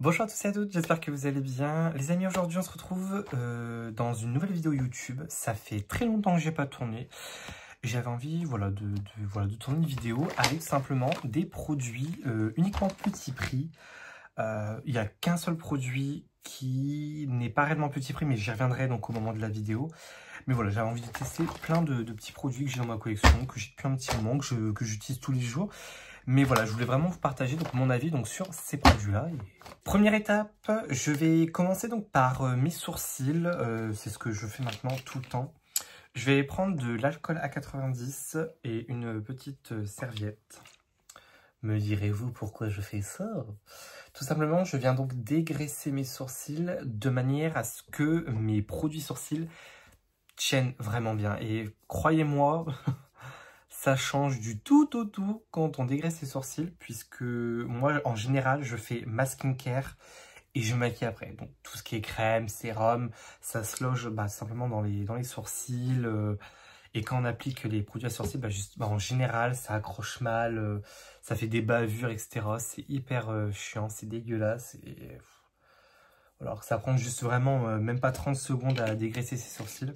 Bonjour à tous et à toutes, j'espère que vous allez bien. Les amis, aujourd'hui on se retrouve dans une nouvelle vidéo YouTube. Ça fait très longtemps que j'ai pas tourné. J'avais envie de tourner une vidéo avec simplement des produits uniquement petit prix. Il n'y a qu'un seul produit qui n'est pas réellement petit prix, mais j'y reviendrai donc au moment de la vidéo. Mais voilà, j'avais envie de tester plein de petits produits que j'ai dans ma collection, que j'ai depuis un petit moment, que j'utilise tous les jours. Mais voilà, je voulais vraiment vous partager donc mon avis donc sur ces produits-là. Première étape, je vais commencer donc par mes sourcils. C'est ce que je fais maintenant tout le temps. Je vais prendre de l'alcool A90 et une petite serviette. Me direz-vous pourquoi je fais ça? Tout simplement, je viens donc dégraisser mes sourcils de manière à ce que mes produits sourcils tiennent vraiment bien. Et croyez-moi... Ça change du tout au tout quand on dégraisse ses sourcils, puisque moi, en général, je fais ma skincare et je maquille après. Donc, tout ce qui est crème, sérum, ça se loge simplement dans les sourcils. Et quand on applique les produits à sourcils, en général, ça accroche mal, ça fait des bavures, etc. C'est hyper chiant, c'est dégueulasse. Alors, ça prend juste vraiment même pas 30 secondes à dégraisser ses sourcils.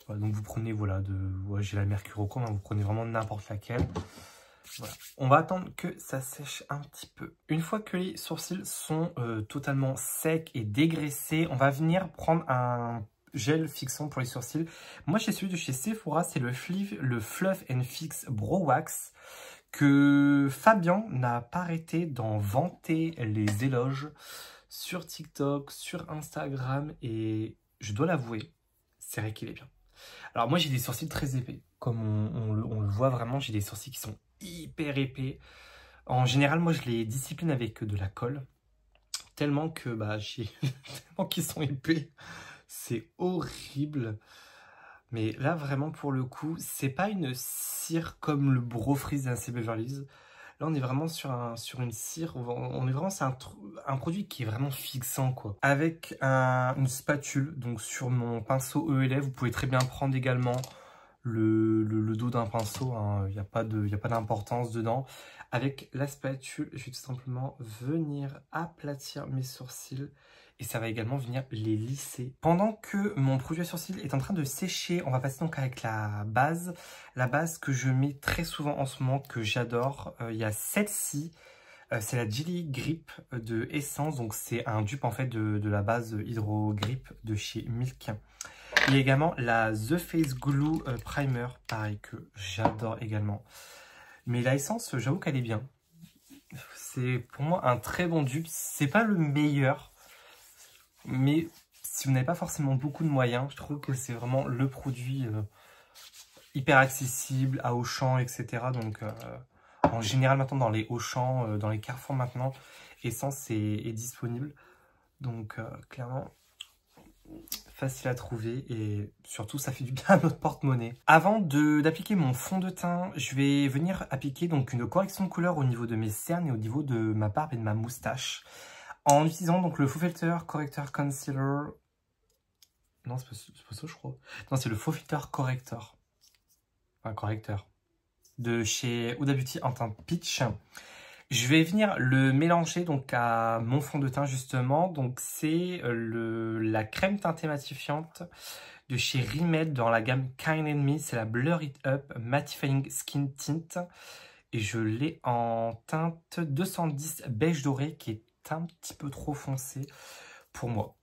Donc vous prenez, j'ai la Mercurochrome, vous prenez vraiment n'importe laquelle. Voilà. On va attendre que ça sèche un petit peu. Une fois que les sourcils sont totalement secs et dégraissés, on va venir prendre un gel fixant pour les sourcils. Moi, j'ai celui de chez Sephora, c'est le Fluff and Fix Brow Wax, que Fabien n'a pas arrêté d'en vanter les éloges sur TikTok, sur Instagram, et je dois l'avouer, c'est vrai qu'il est bien. Alors moi j'ai des sourcils très épais, comme on le voit vraiment, j'ai des sourcils qui sont hyper épais. En général moi je les discipline avec de la colle, tellement que tellement qu'ils sont épais, c'est horrible. Mais là vraiment pour le coup, c'est pas une cire comme le Brow Freeze d'AC Beverly Hills. Là, on est vraiment sur une cire, c'est un produit qui est vraiment fixant, quoi. Avec une spatule, donc sur mon pinceau ELF, vous pouvez très bien prendre également le dos d'un pinceau, hein. Il n'y a pas d'importance dedans. Avec la spatule, je vais tout simplement venir aplatir mes sourcils. Et ça va également venir les lisser. Pendant que mon produit à sourcils est en train de sécher, on va passer donc avec la base. La base que je mets très souvent en ce moment, que j'adore. Il y a celle-ci, c'est la Jelly Grip de Essence. Donc c'est un dupe en fait de la base Hydro Grip de chez Milk. Il y a également la The Face Glue Primer, pareil, que j'adore également. Mais la Essence, j'avoue qu'elle est bien. C'est pour moi un très bon dupe. C'est pas le meilleur. Mais si vous n'avez pas forcément beaucoup de moyens, je trouve que c'est vraiment le produit hyper accessible à Auchan, etc. Donc en général maintenant dans les Auchan, dans les Carrefour maintenant, Essence est disponible. Donc clairement facile à trouver et surtout ça fait du bien à notre porte-monnaie. Avant d'appliquer mon fond de teint, je vais venir appliquer donc une correction de couleur au niveau de mes cernes et au niveau de ma barbe et de ma moustache. En utilisant donc le Faux Filter Corrector Concealer. Non, c'est pas ça, je crois. Non, c'est le Faux Filter Corrector. Enfin, correcteur. De chez Huda Beauty en teint Peach. Je vais venir le mélanger donc à mon fond de teint justement. Donc c'est la crème teintée matifiante de chez Rimmel dans la gamme Kind & Me. C'est la Blur It Up Mattifying Skin Tint. Et je l'ai en teinte 210 beige doré qui est un petit peu trop foncé pour moi.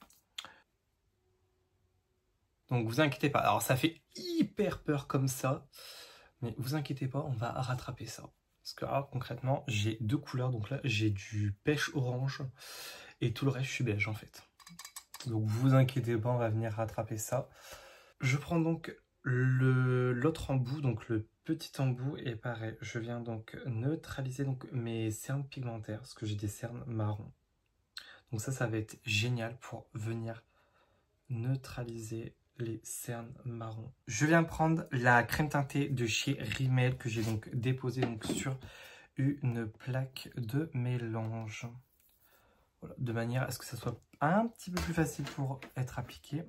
Donc vous inquiétez pas. Alors ça fait hyper peur comme ça. Mais vous inquiétez pas, on va rattraper ça. Parce que alors, concrètement, j'ai deux couleurs. Donc là, j'ai du pêche orange. Et tout le reste, je suis beige en fait. Donc vous inquiétez pas, on va venir rattraper ça. Je prends donc l'autre embout, donc le petit embout. Et pareil, je viens donc neutraliser donc mes cernes pigmentaires. Parce que j'ai des cernes marron. Donc ça va être génial pour venir neutraliser les cernes marron. Je viens prendre la crème teintée de chez Rimmel que j'ai donc déposée donc sur une plaque de mélange. Voilà, de manière à ce que ça soit un petit peu plus facile pour être appliqué.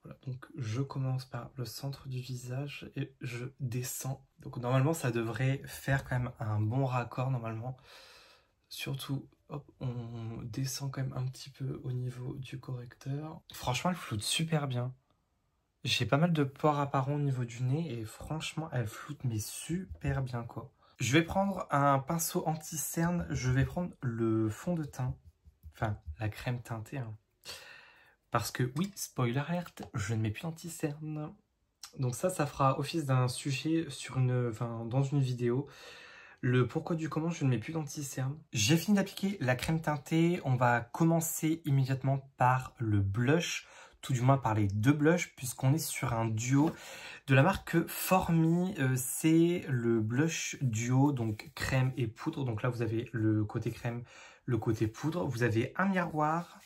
Voilà, donc je commence par le centre du visage et je descends. Donc normalement ça devrait faire quand même un bon raccord normalement. Surtout hop, on descend quand même un petit peu au niveau du correcteur. Franchement, elle floute super bien. J'ai pas mal de pores apparents au niveau du nez et franchement, elle floute mais super bien quoi. Je vais prendre un pinceau anti-cerne, je vais prendre le fond de teint, enfin la crème teintée. Hein. Parce que oui, spoiler alert, je ne mets plus d'anti-cerne. Donc ça fera office d'un sujet sur dans une vidéo. Le pourquoi du comment je ne mets plus d'anti-cerne. J'ai fini d'appliquer la crème teintée. On va commencer immédiatement par le blush, tout du moins par les deux blushs, puisqu'on est sur un duo de la marque Formi. C'est le blush duo, donc crème et poudre. Donc là, vous avez le côté crème, le côté poudre. Vous avez un miroir.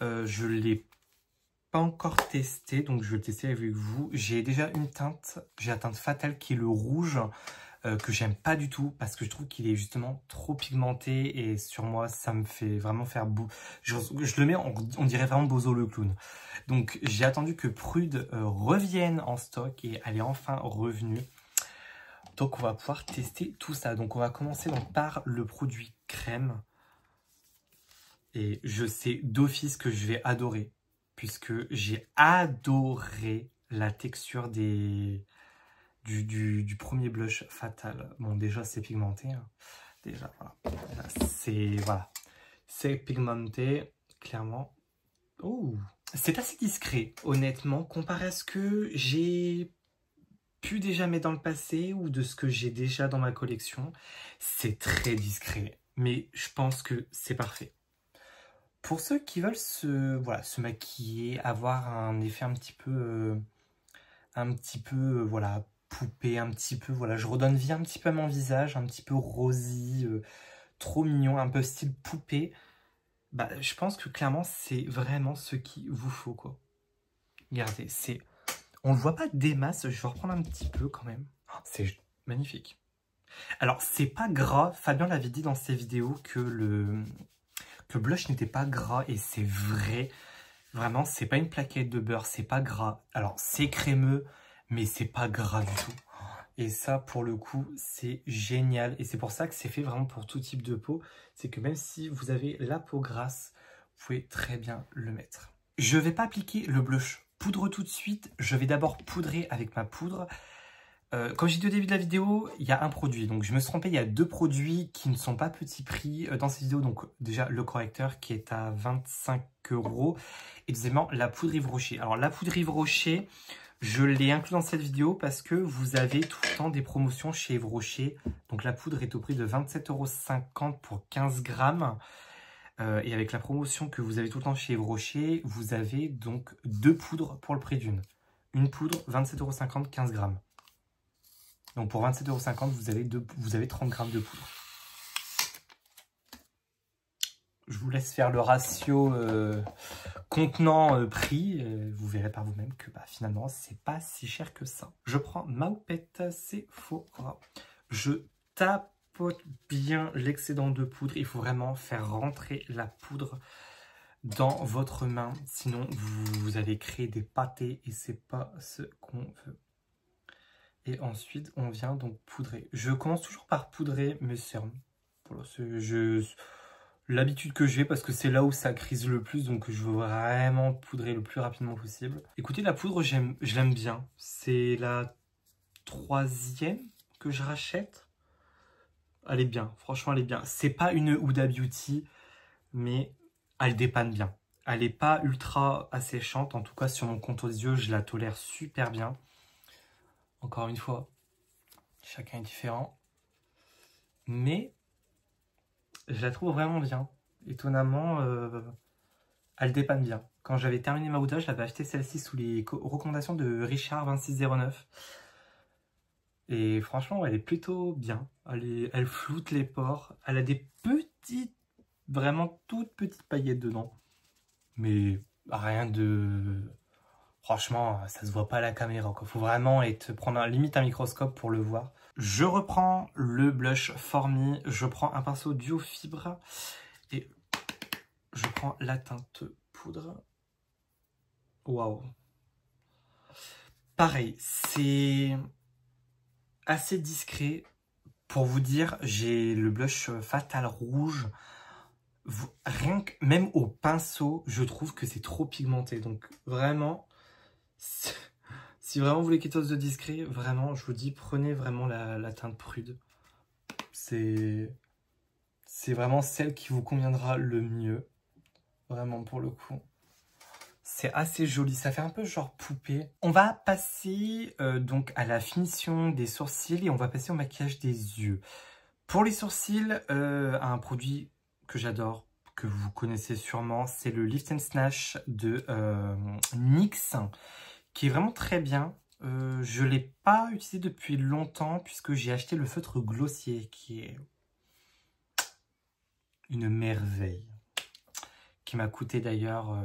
Je ne l'ai pas encore testé, donc je vais le tester avec vous. J'ai déjà une teinte, j'ai la teinte Fatale qui est le rouge. Que j'aime pas du tout parce que je trouve qu'il est justement trop pigmenté et sur moi ça me fait vraiment faire beau. Je le mets, on dirait vraiment Bozo le clown. Donc j'ai attendu que Prude revienne en stock et elle est enfin revenue. Donc on va pouvoir tester tout ça. Donc on va commencer donc par le produit crème. Et je sais d'office que je vais adorer puisque j'ai adoré la texture du premier blush Fatal. Bon, déjà, c'est pigmenté. Hein. Déjà, voilà. C'est pigmenté, clairement. Oh, c'est assez discret, honnêtement, comparé à ce que j'ai pu déjà mettre dans le passé ou de ce que j'ai déjà dans ma collection. C'est très discret, mais je pense que c'est parfait. Pour ceux qui veulent se maquiller, avoir un effet un petit peu, voilà, poupée, un petit peu, voilà, je redonne vie un petit peu à mon visage, un petit peu rosy, trop mignon, un peu style poupée. Bah, je pense que clairement, c'est vraiment ce qu'il vous faut, quoi. Regardez, on le voit pas des masses, je vais reprendre un petit peu quand même. Oh, c'est magnifique. Alors, c'est pas gras, Fabien l'avait dit dans ses vidéos que le blush n'était pas gras, et c'est vrai. Vraiment, c'est pas une plaquette de beurre, c'est pas gras. Alors, c'est crémeux, mais c'est pas gras du tout. Et ça, pour le coup, c'est génial. Et c'est pour ça que c'est fait vraiment pour tout type de peau. C'est que même si vous avez la peau grasse, vous pouvez très bien le mettre. Je vais pas appliquer le blush poudre tout de suite. Je vais d'abord poudrer avec ma poudre. Comme j'ai dit au début de la vidéo, il y a un produit. Donc je me suis trompé, il y a deux produits qui ne sont pas petit prix dans cette vidéo. Donc déjà le correcteur qui est à 25 €. Et deuxièmement, la poudre Yves Rocher. Alors la poudre Yves Rocher, je l'ai inclus dans cette vidéo parce que vous avez tout le temps des promotions chez Yves Rocher. Donc la poudre est au prix de 27,50 € pour 15 grammes. Et avec la promotion que vous avez tout le temps chez Yves Rocher, vous avez donc deux poudres pour le prix d'une. Une poudre, 27,50 €, 15 grammes. Donc pour 27,50 €, vous avez 30 grammes de poudre. Je vous laisse faire le ratio contenant-prix. Vous verrez par vous-même que finalement, c'est pas si cher que ça. Je prends ma houppette Sephora. Je tapote bien l'excédent de poudre. Il faut vraiment faire rentrer la poudre dans votre main. Sinon, vous allez créer des pâtés et c'est pas ce qu'on veut. Et ensuite, on vient donc poudrer. Je commence toujours par poudrer mes cernes. Voilà, c'est l'habitude que j'ai parce que c'est là où ça crise le plus. Donc, je veux vraiment poudrer le plus rapidement possible. Écoutez, la poudre, je l'aime bien. C'est la 3e que je rachète. Elle est bien. Franchement, elle est bien. C'est pas une Huda Beauty, mais elle dépanne bien. Elle n'est pas ultra asséchante. En tout cas, sur mon contour des yeux, je la tolère super bien. Encore une fois, chacun est différent. Mais je la trouve vraiment bien. Étonnamment, elle dépanne bien. Quand j'avais terminé ma Huda, je l'avais acheté celle-ci sous les recommandations de Richard 2609. Et franchement, elle est plutôt bien. Elle floute les pores. Elle a des petites, vraiment toutes petites paillettes dedans. Mais rien de... Franchement, ça se voit pas à la caméra. Il faut vraiment prendre limite un microscope pour le voir. Je reprends le blush Formi. Je prends un pinceau duo fibre. Et je prends la teinte poudre. Waouh. Pareil, c'est assez discret. Pour vous dire, j'ai le blush Fatal rouge. Rien que, même au pinceau, je trouve que c'est trop pigmenté. Donc vraiment, si vraiment vous voulez quelque chose de discret, vraiment, je vous dis, prenez vraiment la teinte Prude. C'est vraiment celle qui vous conviendra le mieux. Vraiment, pour le coup. C'est assez joli, ça fait un peu genre poupée. On va passer donc à la finition des sourcils et on va passer au maquillage des yeux. Pour les sourcils, un produit que j'adore, que vous connaissez sûrement, c'est le Lift and Snatch de NYX, qui est vraiment très bien. Je ne l'ai pas utilisé depuis longtemps puisque j'ai acheté le feutre Glossier, qui est une merveille, qui m'a coûté d'ailleurs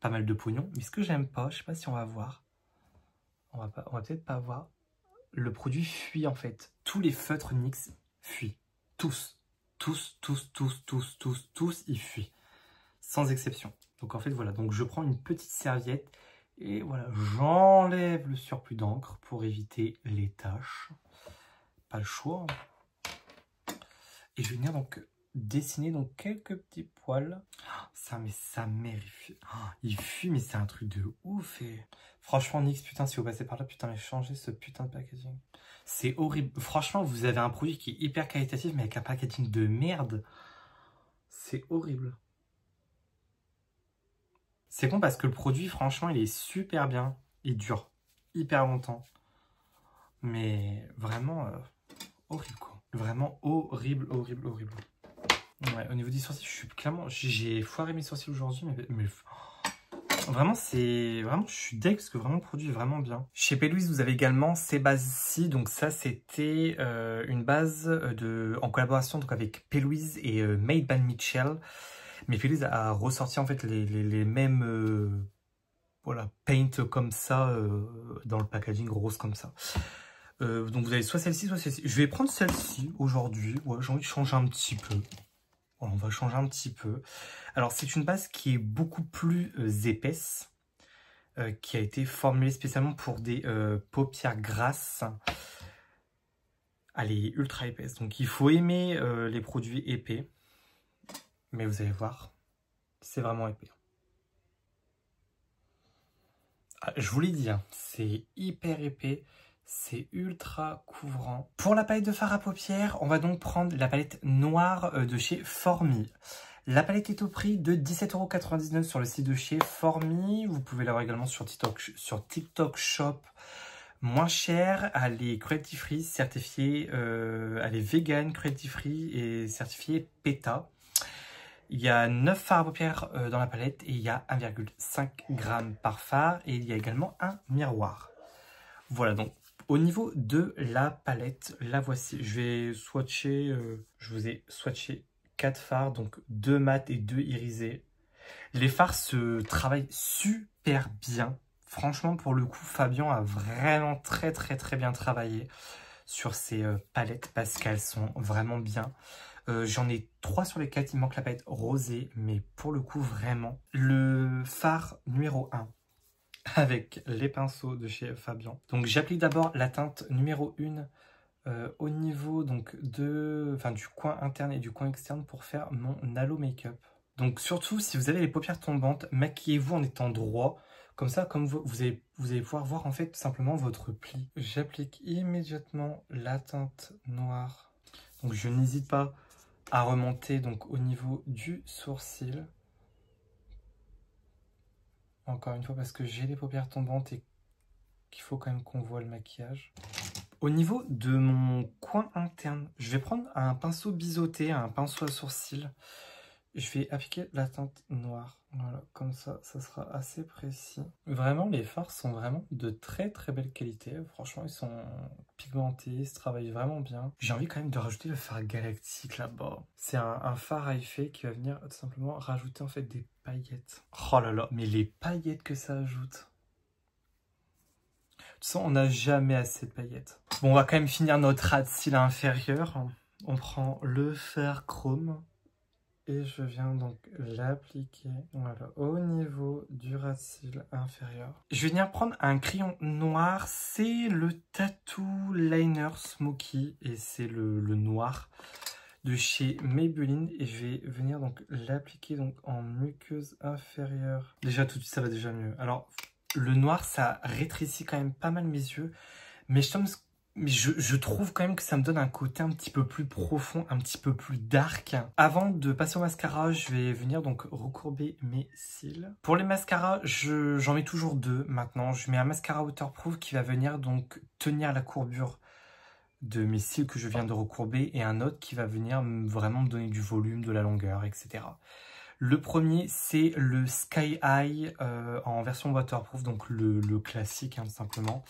pas mal de pognon. Mais ce que j'aime pas, je sais pas si on va voir, on va peut-être pas voir, le produit fuit en fait. Tous les feutres NYX fuient, tous, ils fuient, sans exception. Donc en fait voilà, donc je prends une petite serviette et voilà, j'enlève le surplus d'encre pour éviter les taches. Pas le choix. Et je vais venir donc dessiner donc quelques petits poils. Ça, mais sa mère, il fuit, mais c'est un truc de ouf. Et franchement, NYX, putain, si vous passez par là, putain, mais changez ce putain de packaging. C'est horrible. Franchement, vous avez un produit qui est hyper qualitatif, mais avec un packaging de merde. C'est horrible. C'est con parce que le produit, franchement, il est super bien. Il dure hyper longtemps. Mais vraiment, horrible, quoi. Vraiment horrible. Ouais, au niveau des sourcils, je suis clairement... J'ai foiré mes sourcils aujourd'hui, mais vraiment, je suis deg parce que vraiment, le produit est vraiment bien. Chez P. Louise, vous avez également ces bases-ci. Donc ça, c'était une base en collaboration donc, avec P. Louise et Made by Mitchell. Mais P. Louise a ressorti en fait les mêmes voilà, paint comme ça dans le packaging rose comme ça. Donc vous avez soit celle-ci, soit celle-ci. Je vais prendre celle-ci aujourd'hui. Ouais, j'ai envie de changer un petit peu. Voilà, on va changer un petit peu. Alors c'est une base qui est beaucoup plus épaisse, qui a été formulée spécialement pour des paupières grasses. Elle est ultra épaisse, donc il faut aimer les produits épais. Mais vous allez voir, c'est vraiment épais. Ah, je vous l'ai dit, hein, c'est hyper épais. C'est ultra couvrant. Pour la palette de fard à paupières, on va donc prendre la palette noire de chez Formi. La palette est au prix de 17,99 € sur le site de chez Formi. Vous pouvez l'avoir également sur TikTok Shop. Moins cher, elle est cruelty free, certifiée, elle est vegan, cruelty free et certifiée PETA. Il y a 9 fards à paupières dans la palette et il y a 1,5 g par fard et il y a également un miroir. Voilà, donc au niveau de la palette, la voici. Je vais swatcher, je vous ai swatché 4 fards, donc 2 mat et 2 irisés. Les fards se travaillent super bien. Franchement, pour le coup, Fabien a vraiment très bien travaillé sur ces palettes parce qu'elles sont vraiment bien. J'en ai 3 sur les 4, il manque la palette rosée, mais pour le coup, vraiment. Le fard numéro 1. Avec les pinceaux de chez Fabien. Donc j'applique d'abord la teinte numéro 1 au niveau donc du coin interne et du coin externe pour faire mon halo make-up. Donc surtout si vous avez les paupières tombantes, maquillez-vous en étant droit. Comme ça, comme vous allez pouvoir voir en fait tout simplement votre pli. J'applique immédiatement la teinte noire. Donc je n'hésite pas à remonter donc au niveau du sourcil. Encore une fois, parce que j'ai les paupières tombantes et qu'il faut quand même qu'on voit le maquillage. Au niveau de mon coin interne, je vais prendre un pinceau biseauté, un pinceau à sourcils. Je vais appliquer la teinte noire. Voilà, comme ça, ça sera assez précis. Vraiment, les fards sont vraiment de très belle qualité. Franchement, ils sont pigmentés, ils se travaillent vraiment bien. J'ai envie quand même de rajouter le fard galactique là-bas. C'est un fard à effet qui va venir tout simplement rajouter en fait des paillettes. Oh là là, mais les paillettes que ça ajoute. De toute façon, on n'a jamais assez de paillettes. Bon, on va quand même finir notre ras de cils inférieur. On prend le fer chrome. Et je viens donc l'appliquer voilà, au niveau du ras de cils inférieur. Je vais venir prendre un crayon noir, c'est le Tattoo Liner Smoky et c'est le noir de chez Maybelline et je vais venir donc l'appliquer donc en muqueuse inférieure. Déjà tout de suite ça va déjà mieux. Alors le noir ça rétrécit quand même pas mal mes yeux, mais je trouve quand même que ça me donne un côté un petit peu plus profond, un petit peu plus dark. Avant de passer au mascara, je vais venir donc recourber mes cils. Pour les mascaras, j'en mets toujours deux maintenant. Je mets un mascara waterproof qui va venir donc tenir la courbure de mes cils que je viens de recourber et un autre qui va venir vraiment me donner du volume, de la longueur, etc. Le premier, c'est le Sky High en version waterproof, donc le classique hein, simplement,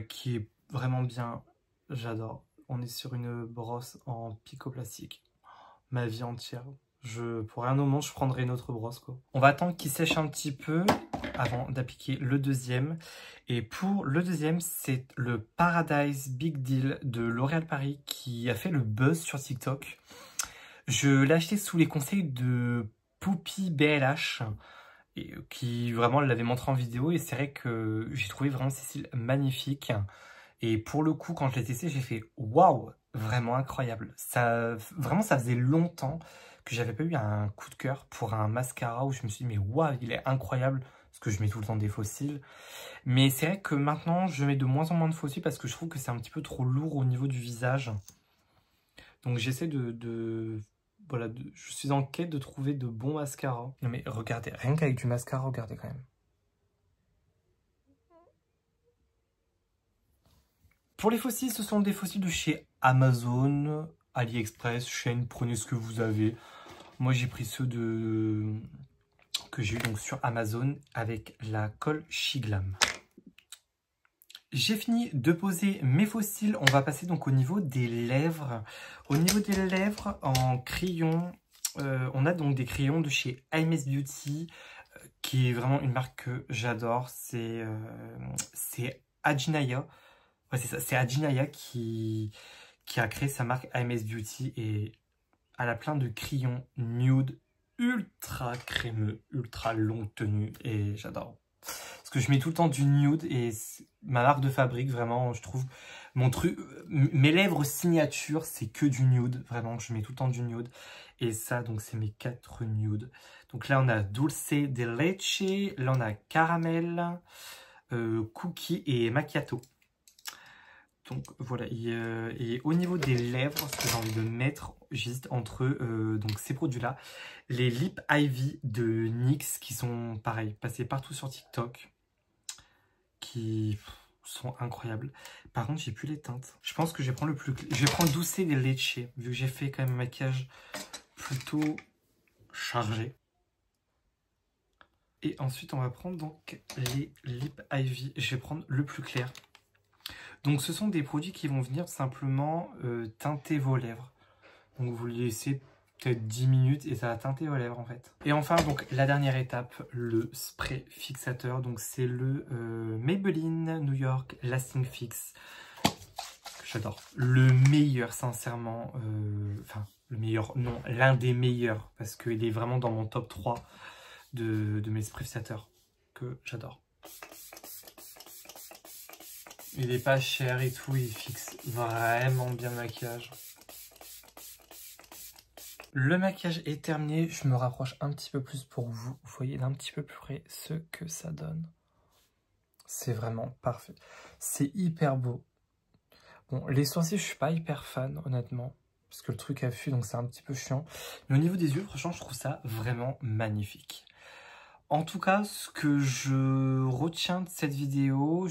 qui est vraiment bien, j'adore. On est sur une brosse en picoplastique. Ma vie entière. Pour rien au monde, je prendrai une autre brosse, quoi. On va attendre qu'il sèche un petit peu avant d'appliquer le deuxième. Et pour le deuxième, c'est le Paradise Big Deal de L'Oréal Paris qui a fait le buzz sur TikTok. Je l'ai acheté sous les conseils de Poupie BLH. Et qui vraiment l'avait montré en vidéo. Et c'est vrai que j'ai trouvé vraiment ces cils magnifiques. Et pour le coup, quand je l'ai testé, j'ai fait waouh, vraiment incroyable. Vraiment, ça faisait longtemps que j'avais pas eu un coup de cœur pour un mascara où je me suis dit, mais waouh, il est incroyable. Parce que je mets tout le temps des faux cils. Mais c'est vrai que maintenant, je mets de moins en moins de faux cils parce que je trouve que c'est un petit peu trop lourd au niveau du visage. Donc j'essaie voilà, je suis en quête de trouver de bons mascaras. Non mais regardez, rien qu'avec du mascara, regardez quand même. Pour les fossiles, ce sont des fossiles de chez Amazon, AliExpress, Shein, prenez ce que vous avez. Moi, j'ai pris ceux que j'ai eu donc sur Amazon avec la colle Shiglam. J'ai fini de poser mes fossiles. On va passer donc au niveau des lèvres. Au niveau des lèvres, en crayon, on a donc des crayons de chez IMS Beauty, qui est vraiment une marque que j'adore. C'est Ajinaya. Ouais, c'est ça, c'est Ajinaya qui a créé sa marque IMS Beauty et elle a plein de crayons nude ultra crémeux, ultra longue tenue et j'adore. Parce que je mets tout le temps du nude et ma marque de fabrique, vraiment, je trouve, mon truc, mes lèvres signature, c'est que du nude, vraiment, je mets tout le temps du nude. Et ça, donc, c'est mes 4 nudes. Donc là, on a Dulce de Leche, là, on a Caramel, Cookie et Macchiato. Donc voilà, et au niveau des lèvres, ce que j'ai envie de mettre, j'hésite entre donc ces produits-là, les Lip Ivy de NYX qui sont pareil, passés partout sur TikTok, qui sont incroyables. Par contre, j'ai plus les teintes. Je pense que je vais prendre je vais prendre Douce des Leche, vu que j'ai fait quand même un maquillage plutôt chargé. Et ensuite, on va prendre donc les Lip Ivy. Je vais prendre le plus clair. Donc ce sont des produits qui vont venir simplement teinter vos lèvres. Donc vous les laissez peut-être 10 minutes et ça va teinter vos lèvres en fait. Et enfin donc la dernière étape, le spray fixateur. Donc c'est le Maybelline New York Lasting Fix. J'adore. Le meilleur sincèrement. Enfin le meilleur, non, l'un des meilleurs. Parce qu'il est vraiment dans mon top 3 de mes sprays fixateurs que j'adore. Il est pas cher et tout, il fixe vraiment bien le maquillage. Le maquillage est terminé, je me rapproche un petit peu plus pour vous. Vous voyez d'un petit peu plus près ce que ça donne. C'est vraiment parfait. C'est hyper beau. Bon, les sourcils, je suis pas hyper fan, honnêtement. Parce que le truc a fui, donc c'est un petit peu chiant. Mais au niveau des yeux, franchement, je trouve ça vraiment magnifique. En tout cas, ce que je retiens de cette vidéo,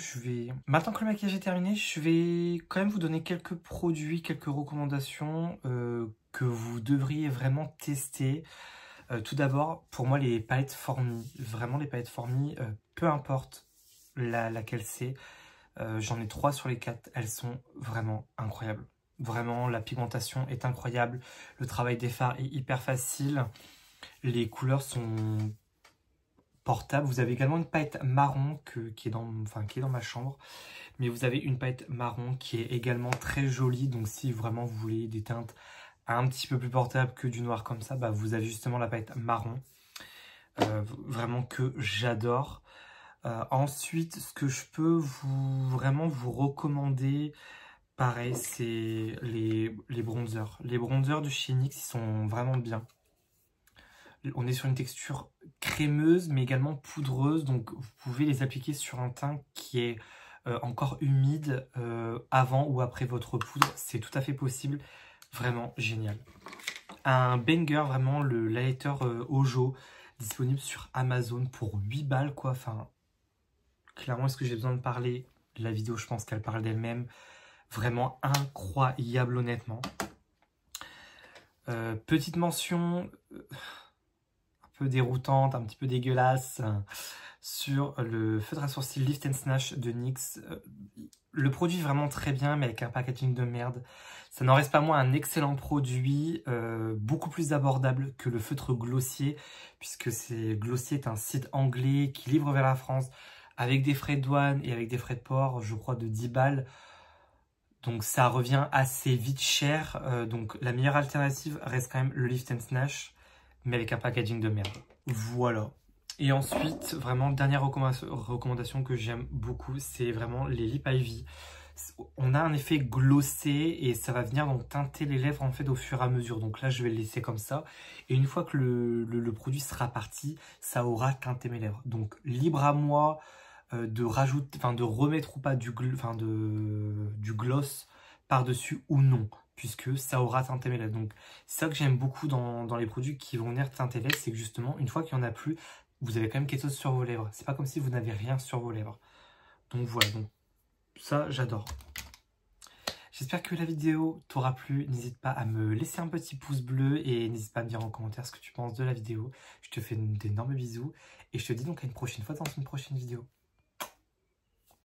maintenant que le maquillage est terminé, je vais quand même vous donner quelques produits, quelques recommandations que vous devriez vraiment tester. Tout d'abord, pour moi, les palettes Formy. Vraiment, les palettes Formy, peu importe laquelle c'est. J'en ai 3 sur les 4. Elles sont vraiment incroyables. Vraiment, la pigmentation est incroyable. Le travail des fards est hyper facile. Les couleurs sont portable. Vous avez également une palette marron qui est dans ma chambre. Mais vous avez une palette marron qui est également très jolie. Donc si vraiment vous voulez des teintes un petit peu plus portables que du noir comme ça, bah, vous avez justement la palette marron. Vraiment que j'adore. Ensuite, ce que je peux vraiment vous recommander, Pareil, c'est les bronzers. Les bronzers de chez NYX, ils sont vraiment bien. On est sur une texture crémeuse, mais également poudreuse. Donc, vous pouvez les appliquer sur un teint qui est encore humide avant ou après votre poudre. C'est tout à fait possible. Vraiment génial. Un banger, vraiment, le highlighter Ojo, disponible sur Amazon pour 8 balles, quoi. Enfin, clairement, est-ce que j'ai besoin de parler? La vidéo, je pense qu'elle parle d'elle-même. Vraiment incroyable, honnêtement. Petite mention un peu déroutante, un petit peu dégueulasse, sur le feutre à sourcils Lift and Snatch de NYX. Le produit est vraiment très bien, mais avec un packaging de merde. Ça n'en reste pas moins un excellent produit, beaucoup plus abordable que le feutre Glossier, puisque Glossier est un site anglais qui livre vers la France avec des frais de douane et avec des frais de port, je crois, de 10 balles. Donc ça revient assez vite cher. Donc la meilleure alternative reste quand même le Lift and Snatch, mais avec un packaging de merde. Voilà. Et ensuite, vraiment, dernière recommandation que j'aime beaucoup, c'est vraiment les Lip Ivy. On a un effet glossé et ça va venir donc teinter les lèvres en fait au fur et à mesure. Donc là, je vais le laisser comme ça. Et une fois que le produit sera parti, ça aura teinté mes lèvres. Donc libre à moi de rajouter, enfin de remettre ou pas du gloss par-dessus ou non, puisque ça aura teinté mes lèvres. Donc c'est ça que j'aime beaucoup dans les produits qui vont venir teinter les lèvres, c'est que justement, une fois qu'il n'y en a plus, vous avez quand même quelque chose sur vos lèvres. C'est pas comme si vous n'avez rien sur vos lèvres. Donc voilà, donc ça j'adore. J'espère que la vidéo t'aura plu. N'hésite pas à me laisser un petit pouce bleu et n'hésite pas à me dire en commentaire ce que tu penses de la vidéo. Je te fais d'énormes bisous et je te dis donc à une prochaine fois dans une prochaine vidéo.